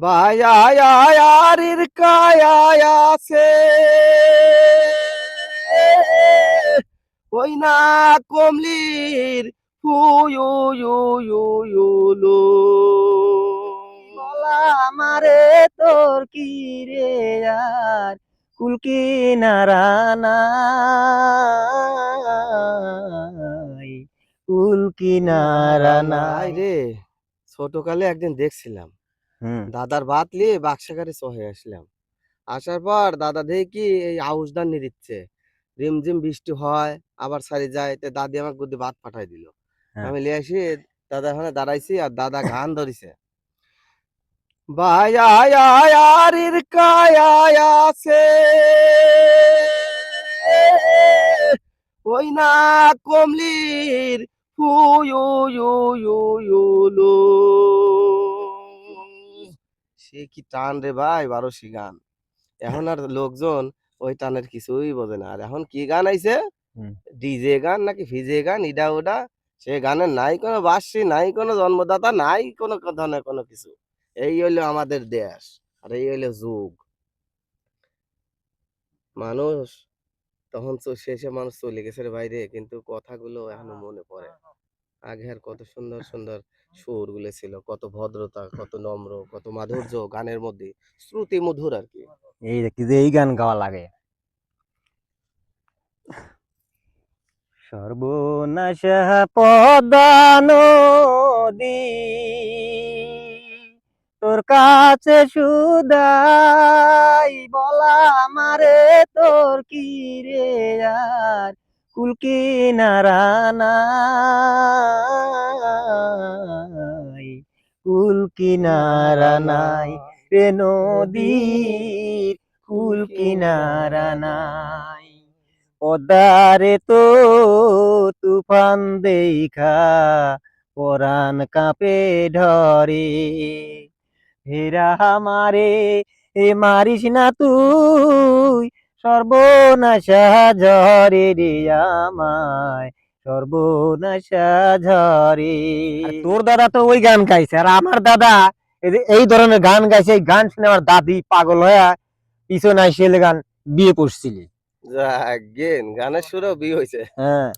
বায়ায়ারির কায়ায়াছে ওই না কমলির হুয়ুয়ুয়ুয়ুলো বলা আমারে তোর কি রে আর কুলকি নারানাই কুলকি ভাই নারানাই। রে, ছোটকালে একদিন দেখছিলাম হুম দাদার ভাত নিয়ে বাক্সাগারে চহে আসলাম। আসার পর দাদা দেখি এই আউশ ধান নিচ্ছে, রিমঝিম বৃষ্টি হয় আবার সারি যায়, তে দাদি আমাকে বুদ্ধি ভাত পাঠাই দিল। হ্যাঁ আমি লিয়ে আসি, দাদা ওখানে দাঁড়াইছি আর দাদা গান ধরিছে, বায়ায়ারির কায়ায়াছে ওই না কমলির হুয়ুয়ুয়ুয়ুলো। সে কি টান রে ভাই, 1200 গান। এখন আর লোকজন ওই টানের কিছুই বোঝে না। আর এখন কি গান আইছে, হুম। ডিজে গান নাকি ভিজে গান, ইডা ওডা। সে গানের নাই কোনো বাঁশি, নাই কোনো জন্মদাতা, নাই কোনো ধরনের কোনো কিছু। এই হইলো আমাদের দেশ, আর এই হইলো যুগ। মানুষ তখন শেষে মানুষ চলে গেছে রে বাইরে, কিন্তু কথাগুলো এখনো মনে পড়ে। আগের কত সুন্দর সুন্দর সুর গুলো ছিল, কত ভদ্রতা, কত নম্র, কত মাধুর্য গানের মধ্যে, শ্রুতি মধুর আর কি। এই দেখি যে এই গান গাওয়া লাগে। সর্বনাশা পদ্মা নদী তোর কাছে সুদাই বলা আমারে তোর কি রে আর কুলকি নারানাই কুলকি নারানাই রে নদীর কুলকি নারানাই। পদারে তো তুফান দেখা পরাণ কাঁপে ঢরে হেরা আমারে মারিস না তুই সর্বনাশা ঝরে রে আমায় সর্বনাশা ঝরে। আর তোর দাদা তো ওই গান গাইছে আর আমার দাদা এই ধরনের গান গাইছে। এই গান শুনে আমার দাদি পাগল হয়ে পিছনে এসে গান বিয়ে করছিলি। যাক গেন, গানের সুরেও বিয়ে হয়েছে। হ্যাঁ।